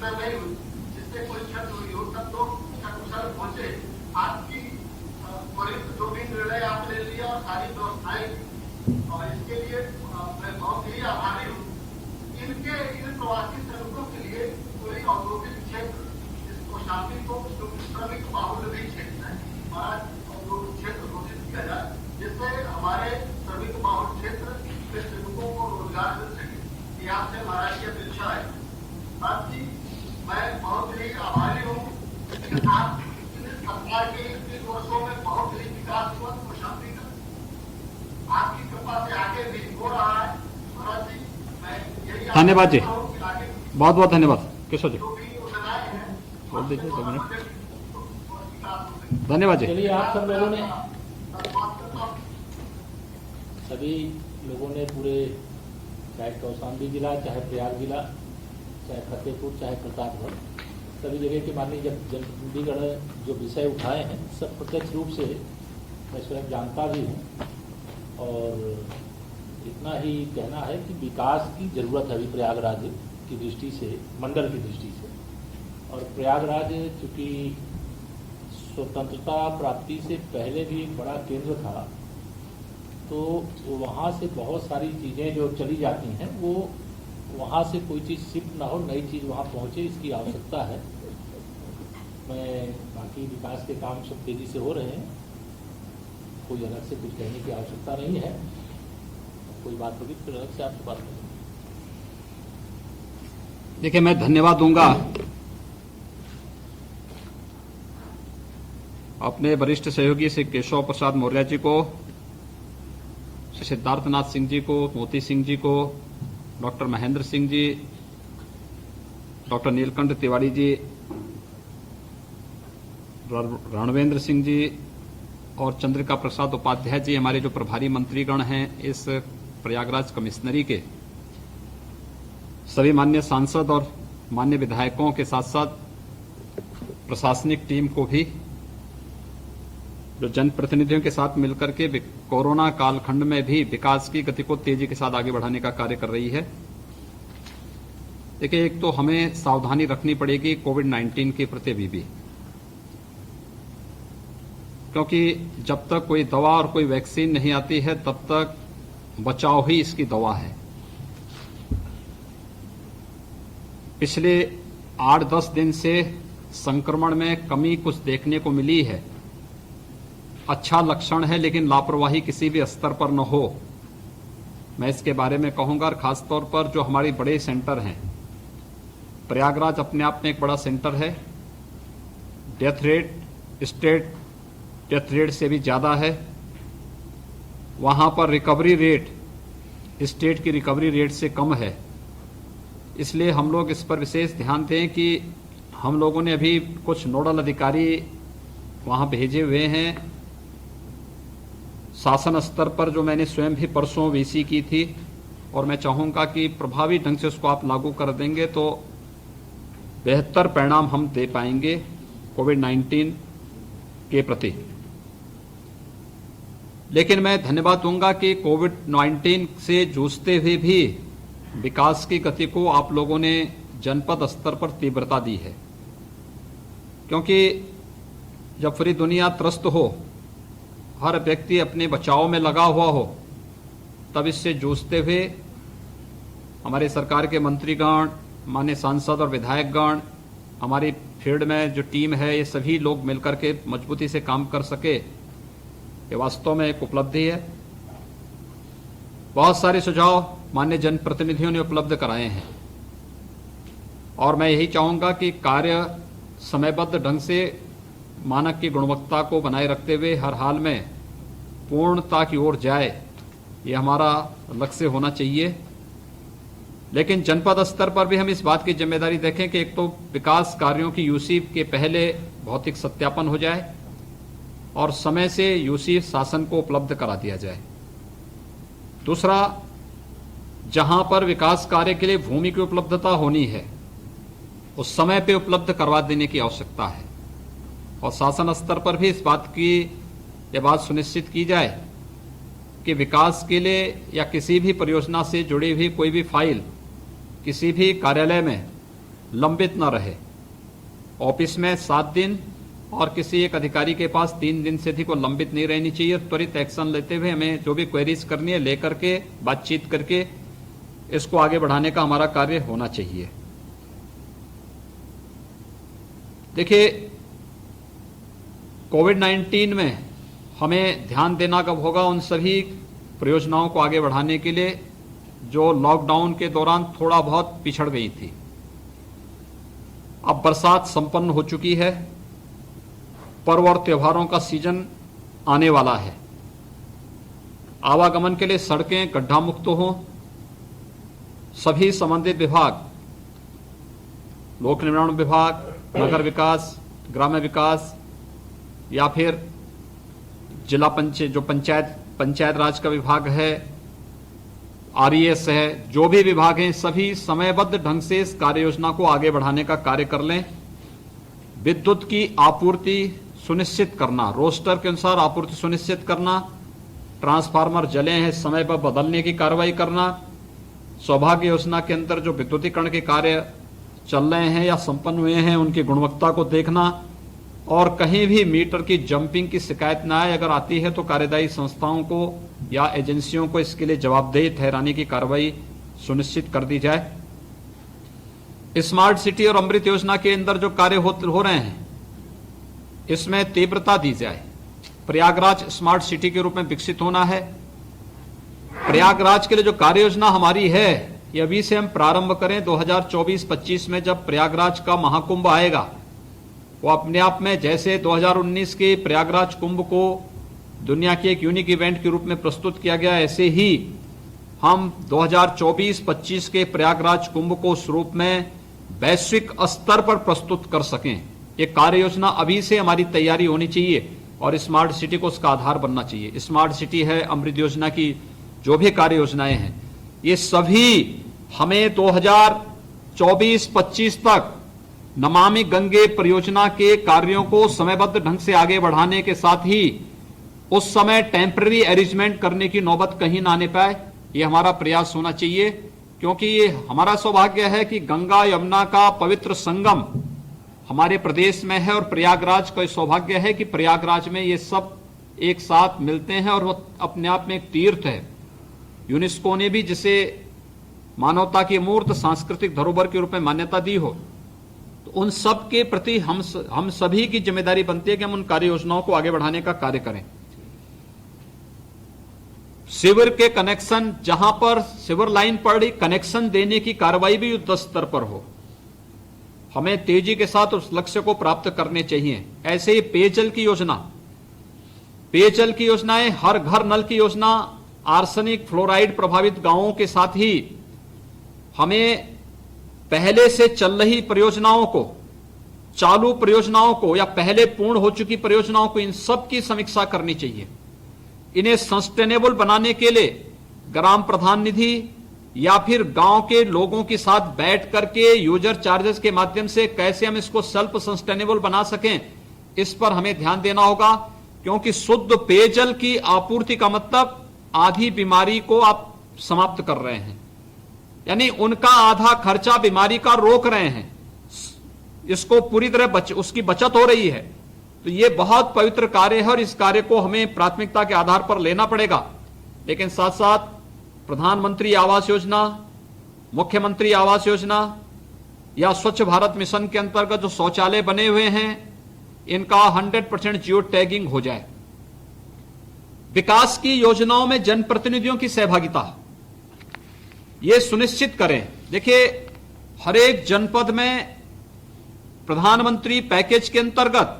निर्णय नहीं हुई, जिससे कोई क्षति हुई हो, तब तो सकुशल पहुंचे। आपकी त्वरित जो भी निर्णय आपने लिया और सारी व्यवस्थाएं की, और इसके लिए मैं बहुत ही आभारी हूँ। इन प्रवासी श्रमिकों के लिए पूरी औद्योगिक क्षेत्र, इस कौशाम्बी को श्रमिक बाहुल्य भी क्षेत्र है, हमारा औद्योगिक क्षेत्र घोषित किया जाए, जिससे हमारे श्रमिक बाहुल्य क्षेत्र के श्रमिकों को रोजगार मिल सके। ये आपसे हमारा की अपेक्षा है। साथ ही मैं बहुत ही आभारी हूँ कि आप सरकार के 30 वर्षों में बहुत ही विकास हुआ कौशाम्बी का, आपकी कृपा से आगे भी हो रहा है। महाराज जी, मैं यही धन्यवाद जी, आगे बहुत बहुत धन्यवाद। किशोर जी जो भी योजनाएं हैं बोल दीजिए 2 मिनट। धन्यवाद जी। चलिए, आप सब लोगों ने पूरे, चाहे कौशाम्बी जिला, चाहे प्रयाग जिला, चाहे फतेहपुर, चाहे प्रतापगढ़, सभी जगह के माननीय जनप्रतिनिधिगण जो विषय उठाए हैं, सब प्रत्यक्ष रूप से मैं स्वयं जानता भी हूँ। और इतना ही कहना है कि विकास की जरूरत है अभी प्रयागराज की दृष्टि से, मंडल की दृष्टि से। और प्रयागराज चूँकि स्वतंत्रता प्राप्ति से पहले भी एक बड़ा केंद्र था, तो वहाँ से बहुत सारी चीज़ें जो चली जाती हैं, वो वहाँ से कोई चीज़ शिफ्ट ना हो, नई चीज़ वहाँ पहुँचे, इसकी आवश्यकता है। मैं बाकी विकास के काम सब तेज़ी से हो रहे हैं, कोई अलग से कुछ कहने की आवश्यकता नहीं है। कोई बात होगी फिर अलग से आपसे बात करेंगे। देखिए, मैं धन्यवाद दूंगा अपने वरिष्ठ सहयोगी श्री केशव प्रसाद मौर्य जी को, श्री सिद्धार्थनाथ सिंह जी को, मोती सिंह जी को, डॉक्टर महेंद्र सिंह जी, डॉक्टर नीलकंठ तिवारी जी, रणवेंद्र सिंह जी और चंद्रिका प्रसाद उपाध्याय जी, हमारे जो प्रभारी मंत्रीगण हैं इस प्रयागराज कमिश्नरी के, सभी माननीय सांसद और माननीय विधायकों के साथ साथ प्रशासनिक टीम को भी, जो जनप्रतिनिधियों के साथ मिलकर के कोरोना कालखंड में भी विकास की गति को तेजी के साथ आगे बढ़ाने का कार्य कर रही है। देखिए, एक तो हमें सावधानी रखनी पड़ेगी कोविड-19 के प्रति भी, क्योंकि जब तक कोई दवा और कोई वैक्सीन नहीं आती है तब तक बचाव ही इसकी दवा है। पिछले 8-10 दिन से संक्रमण में कमी कुछ देखने को मिली है, अच्छा लक्षण है, लेकिन लापरवाही किसी भी स्तर पर न हो, मैं इसके बारे में कहूंगा। और खासतौर पर जो हमारे बड़े सेंटर हैं, प्रयागराज अपने आप में एक बड़ा सेंटर है, death rate state death rate से भी ज्यादा है, वहां पर रिकवरी रेट स्टेट की रिकवरी रेट से कम है। इसलिए हम लोग इस पर विशेष ध्यान दें कि हम लोगों ने अभी कुछ नोडल अधिकारी वहां भेजे हुए हैं। शासन स्तर पर जो मैंने स्वयं भी परसों वीसी की थी, और मैं चाहूंगा कि प्रभावी ढंग से उसको आप लागू कर देंगे तो बेहतर परिणाम हम दे पाएंगे कोविड-19 के प्रति। लेकिन मैं धन्यवाद दूंगा कि कोविड-19 से जूझते हुए भी विकास की गति को आप लोगों ने जनपद स्तर पर तीव्रता दी है, क्योंकि जब पूरी दुनिया त्रस्त हो, हर व्यक्ति अपने बचाव में लगा हुआ हो, तब इससे जूझते हुए हमारे सरकार के मंत्रीगण, माननीय सांसद और विधायकगण, हमारी फील्ड में जो टीम है, ये सभी लोग मिलकर के मजबूती से काम कर सके, ये वास्तव में एक उपलब्धि है। बहुत सारे सुझाव माननीय जनप्रतिनिधियों ने उपलब्ध कराए हैं, और मैं यही चाहूंगा कि कार्य समयबद्ध ढंग से मानक की गुणवत्ता को बनाए रखते हुए हर हाल में पूर्णता की ओर जाए, ये हमारा लक्ष्य होना चाहिए। लेकिन जनपद स्तर पर भी हम इस बात की जिम्मेदारी देखें कि एक तो विकास कार्यों की यूसी के पहले भौतिक सत्यापन हो जाए और समय से यूसी शासन को उपलब्ध करा दिया जाए। दूसरा, जहां पर विकास कार्य के लिए भूमि की उपलब्धता होनी है, उस समय पे उपलब्ध करवा देने की आवश्यकता है, और शासन स्तर पर भी इस बात की यह बात सुनिश्चित की जाए कि विकास के लिए या किसी भी परियोजना से जुड़ी हुई कोई भी फाइल किसी भी कार्यालय में लंबित न रहे। ऑफिस में 7 दिन और किसी एक अधिकारी के पास 3 दिन से अधिक को लंबित नहीं रहनी चाहिए। त्वरित एक्शन लेते हुए हमें जो भी क्वेरीज करनी है लेकर के बातचीत करके इसको आगे बढ़ाने का हमारा कार्य होना चाहिए। देखिए, कोविड-19 में हमें ध्यान देना कब होगा, उन सभी परियोजनाओं को आगे बढ़ाने के लिए जो लॉकडाउन के दौरान थोड़ा बहुत पिछड़ गई थी। अब बरसात संपन्न हो चुकी है, पर्व और त्योहारों का सीजन आने वाला है। आवागमन के लिए सड़कें गड्ढा मुक्त हों। सभी संबंधित विभाग, लोक निर्माण विभाग, नगर विकास, ग्राम्य विकास या फिर जिला पंचायत राज का विभाग है, आरईएस है, जो भी विभाग हैं, सभी समयबद्ध ढंग से इस कार्य योजना को आगे बढ़ाने का कार्य कर लें। विद्युत की आपूर्ति सुनिश्चित करना, रोस्टर के अनुसार आपूर्ति सुनिश्चित करना, ट्रांसफार्मर जले हैं समय पर बदलने की कार्रवाई करना, सौभाग्य योजना के अंदर जो विद्युतीकरण के कार्य चल रहे हैं या संपन्न हुए हैं उनकी गुणवत्ता को देखना, और कहीं भी मीटर की जंपिंग की शिकायत न आए। अगर आती है तो कार्यदायी संस्थाओं को या एजेंसियों को इसके लिए जवाबदेही ठहराने की कार्रवाई सुनिश्चित कर दी जाए। स्मार्ट सिटी और अमृत योजना के अंदर जो कार्य हो रहे हैं इसमें तीव्रता दी जाए। प्रयागराज स्मार्ट सिटी के रूप में विकसित होना है। प्रयागराज के लिए जो कार्य योजना हमारी है ये अभी से हम प्रारंभ करें। 2024-25 में जब प्रयागराज का महाकुंभ आएगा वो अपने आप में जैसे 2019 के प्रयागराज कुंभ को दुनिया के एक यूनिक इवेंट के रूप में प्रस्तुत किया गया, ऐसे ही हम 2024-25 के प्रयागराज कुंभ को उस रूप में वैश्विक स्तर पर प्रस्तुत कर सकें। ये कार्य योजना अभी से हमारी तैयारी होनी चाहिए और स्मार्ट सिटी को उसका आधार बनना चाहिए। स्मार्ट सिटी है, अमृत योजना की जो भी कार्य योजनाएं हैं, ये सभी हमें 2024-25 तक नमामि गंगे परियोजना के कार्यों को समयबद्ध ढंग से आगे बढ़ाने के साथ ही उस समय टेम्पररी अरेंजमेंट करने की नौबत कहीं ना आने पाए, ये हमारा प्रयास होना चाहिए। क्योंकि ये हमारा सौभाग्य है कि गंगा यमुना का पवित्र संगम हमारे प्रदेश में है और प्रयागराज का सौभाग्य है कि प्रयागराज में ये सब एक साथ मिलते हैं और वो अपने आप में एक तीर्थ है। यूनेस्को ने भी जिसे मानवता की मूर्त सांस्कृतिक धरोहर के रूप में मान्यता दी हो, तो उन सब के प्रति हम सभी की जिम्मेदारी बनती है कि हम उन कार्य योजनाओं को आगे बढ़ाने का कार्य करें। सीवर के कनेक्शन, जहां पर सीवर लाइन पड़ रही, कनेक्शन देने की कार्रवाई भी युद्ध स्तर पर हो। हमें तेजी के साथ उस लक्ष्य को प्राप्त करने चाहिए। ऐसे ही पेयजल की योजनाएं, हर घर नल की योजना, आर्सेनिक फ्लोराइड प्रभावित गांवों के साथ ही हमें पहले से चल रही परियोजनाओं को, चालू परियोजनाओं को या पहले पूर्ण हो चुकी परियोजनाओं को, इन सब की समीक्षा करनी चाहिए। इन्हें सस्टेनेबल बनाने के लिए ग्राम प्रधान निधि या फिर गांव के लोगों के साथ बैठ करके यूजर चार्जेस के माध्यम से कैसे हम इसको सेल्फ सस्टेनेबल बना सकें, इस पर हमें ध्यान देना होगा। क्योंकि शुद्ध पेयजल की आपूर्ति का मतलब आधी बीमारी को आप समाप्त कर रहे हैं, यानी उनका आधा खर्चा बीमारी का रोक रहे हैं, इसको पूरी तरह उसकी बचत हो रही है। तो ये बहुत पवित्र कार्य है और इस कार्य को हमें प्राथमिकता के आधार पर लेना पड़ेगा। लेकिन साथ साथ प्रधानमंत्री आवास योजना, मुख्यमंत्री आवास योजना या स्वच्छ भारत मिशन के अंतर्गत जो शौचालय बने हुए हैं इनका 100% जियो टैगिंग हो जाए। विकास की योजनाओं में जनप्रतिनिधियों की सहभागिता ये सुनिश्चित करें। देखिए, हर एक जनपद में प्रधानमंत्री पैकेज के अंतर्गत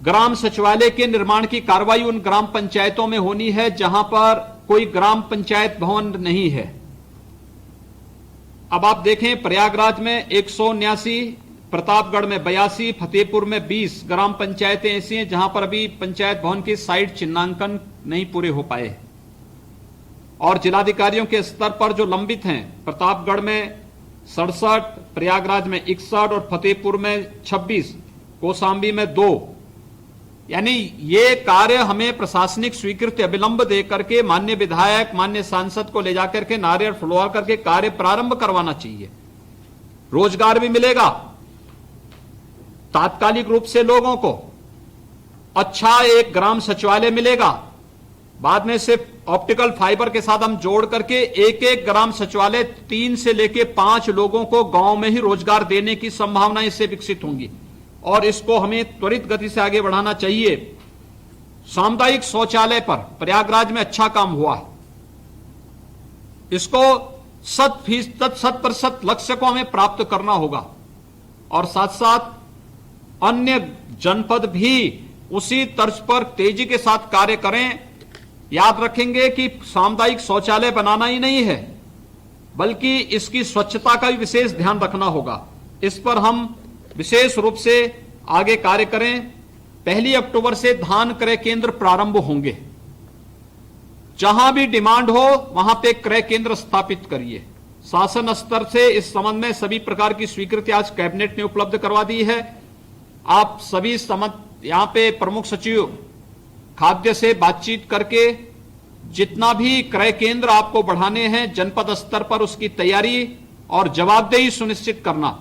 ग्राम सचिवालय के निर्माण की कार्रवाई उन ग्राम पंचायतों में होनी है जहां पर कोई ग्राम पंचायत भवन नहीं है। अब आप देखें, प्रयागराज में 179, प्रतापगढ़ में 82, फतेहपुर में 20 ग्राम पंचायतें ऐसी हैं जहां पर अभी पंचायत भवन के साइट चिन्हांकन नहीं पूरे हो पाए। और जिलाधिकारियों के स्तर पर जो लंबित हैं, प्रतापगढ़ में 67, प्रयागराज में 61 और फतेहपुर में 26, कौशाम्बी में 2। यानी ये कार्य हमें प्रशासनिक स्वीकृति अविलंब दे करके माननीय विधायक, माननीय सांसद को ले जाकर के नारियल फुलवा करके कार्य प्रारंभ करवाना चाहिए। रोजगार भी मिलेगा तात्कालिक रूप से लोगों को, अच्छा एक ग्राम सचिवालय मिलेगा, बाद में सिर्फ ऑप्टिकल फाइबर के साथ हम जोड़ करके एक एक ग्राम सचिवालय 3 से लेके 5 लोगों को गांव में ही रोजगार देने की संभावनाएं इससे विकसित होंगी और इसको हमें त्वरित गति से आगे बढ़ाना चाहिए। सामुदायिक शौचालय पर प्रयागराज में अच्छा काम हुआ है, इसको 100% लक्ष्य को हमें प्राप्त करना होगा और साथ साथ अन्य जनपद भी उसी तर्ज पर तेजी के साथ कार्य करें। याद रखेंगे कि सामुदायिक शौचालय बनाना ही नहीं है बल्कि इसकी स्वच्छता का भी विशेष ध्यान रखना होगा। इस पर हम विशेष रूप से आगे कार्य करें। 1 अक्टूबर से धान क्रय केंद्र प्रारंभ होंगे, जहां भी डिमांड हो वहां पे क्रय केंद्र स्थापित करिए। शासन स्तर से इस संबंध में सभी प्रकार की स्वीकृति आज कैबिनेट ने उपलब्ध करवा दी है। आप सभी यहां पे प्रमुख सचिव खाद्य से बातचीत करके जितना भी क्रय केंद्र आपको बढ़ाने हैं जनपद स्तर पर उसकी तैयारी और जवाबदेही सुनिश्चित करना,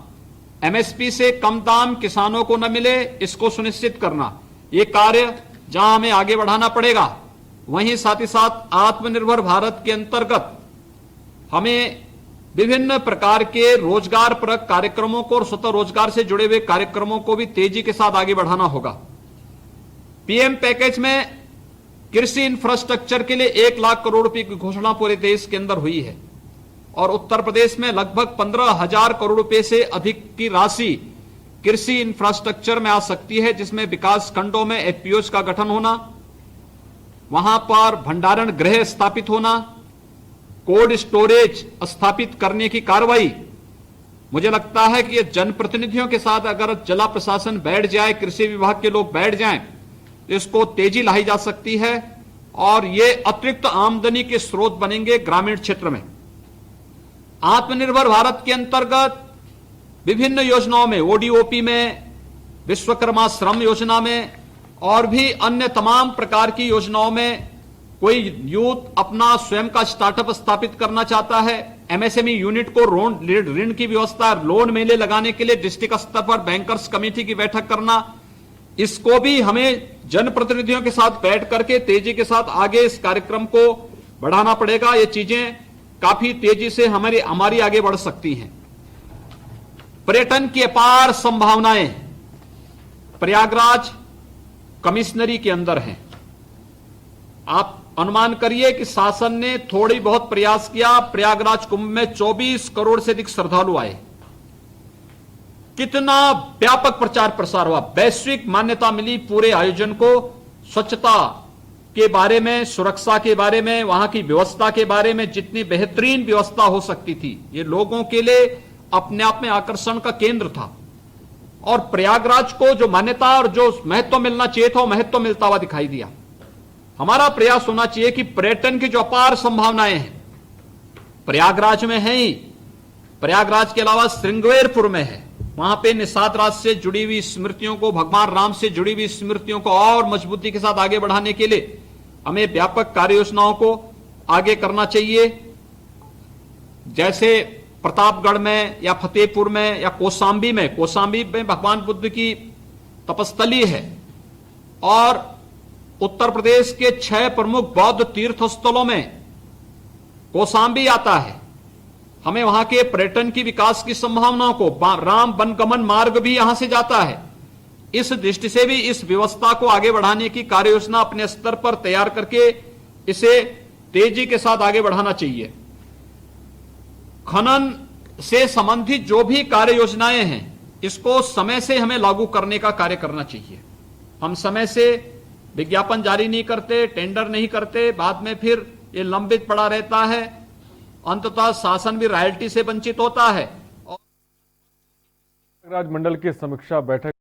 एमएसपी से कम दाम किसानों को न मिले इसको सुनिश्चित करना, ये कार्य जहां हमें आगे बढ़ाना पड़ेगा। वहीं साथ ही साथ आत्मनिर्भर भारत के अंतर्गत हमें विभिन्न प्रकार के रोजगार परक कार्यक्रमों को और स्वतः रोजगार से जुड़े हुए कार्यक्रमों को भी तेजी के साथ आगे बढ़ाना होगा। पीएम पैकेज में कृषि इंफ्रास्ट्रक्चर के लिए 1 लाख करोड़ रुपए की घोषणा पूरे देश के अंदर हुई है और उत्तर प्रदेश में लगभग 15,000 करोड़ रुपए से अधिक की राशि कृषि इंफ्रास्ट्रक्चर में आ सकती है, जिसमें विकास खंडों में एफपीओज का गठन होना, वहां पर भंडारण गृह स्थापित होना, कोल्ड स्टोरेज स्थापित करने की कार्रवाई। मुझे लगता है कि ये जनप्रतिनिधियों के साथ अगर जिला प्रशासन बैठ जाए, कृषि विभाग के लोग बैठ जाएं, इसको तेजी लाई जा सकती है और ये अतिरिक्त आमदनी के स्रोत बनेंगे ग्रामीण क्षेत्र में। आत्मनिर्भर भारत के अंतर्गत विभिन्न योजनाओं में, ओडीओपी में, विश्वकर्मा श्रम योजना में और भी अन्य तमाम प्रकार की योजनाओं में कोई यूथ अपना स्वयं का स्टार्टअप स्थापित करना चाहता है, एमएसएमई यूनिट को ऋण की व्यवस्था, लोन मेले लगाने के लिए डिस्ट्रिक्ट स्तर पर बैंकर्स कमेटी की बैठक करना, इसको भी हमें जनप्रतिनिधियों के साथ बैठ करके तेजी के साथ आगे इस कार्यक्रम को बढ़ाना पड़ेगा। ये चीजें काफी तेजी से हमारी आगे बढ़ सकती हैं। पर्यटन की अपार संभावनाएं प्रयागराज कमिश्नरी के अंदर हैं। आप अनुमान करिए कि शासन ने थोड़ी बहुत प्रयास किया, प्रयागराज कुंभ में 24 करोड़ से अधिक श्रद्धालु आए, कितना व्यापक प्रचार प्रसार हुआ, वैश्विक मान्यता मिली पूरे आयोजन को। स्वच्छता के बारे में, सुरक्षा के बारे में, वहां की व्यवस्था के बारे में जितनी बेहतरीन व्यवस्था हो सकती थी, ये लोगों के लिए अपने आप में आकर्षण का केंद्र था और प्रयागराज को जो मान्यता और जो महत्व मिलना चाहिए था वो महत्व मिलता हुआ दिखाई दिया। हमारा प्रयास होना चाहिए कि पर्यटन की जो अपार संभावनाएं हैं प्रयागराज में है ही, प्रयागराज के अलावा श्रृंगेरपुर में है, वहां पे निषाद राज से जुड़ी हुई स्मृतियों को, भगवान राम से जुड़ी हुई स्मृतियों को और मजबूती के साथ आगे बढ़ाने के लिए हमें व्यापक कार्य योजनाओं को आगे करना चाहिए। जैसे प्रतापगढ़ में या फतेहपुर में या कौशाम्बी में भगवान बुद्ध की तपस्थली है और उत्तर प्रदेश के 6 प्रमुख बौद्ध तीर्थ स्थलों में कौशाम्बी आता है। हमें वहां के पर्यटन की विकास की संभावनाओं को, राम वनगमन मार्ग भी यहां से जाता है, इस दृष्टि से भी इस व्यवस्था को आगे बढ़ाने की कार्य योजना अपने स्तर पर तैयार करके इसे तेजी के साथ आगे बढ़ाना चाहिए। खनन से संबंधित जो भी कार्य योजनाएं हैं इसको समय से हमें लागू करने का कार्य करना चाहिए। हम समय से विज्ञापन जारी नहीं करते, टेंडर नहीं करते, बाद में फिर ये लंबित पड़ा रहता है, अंततः शासन भी रॉयल्टी से वंचित होता है। प्रयागराज मंडल की समीक्षा बैठक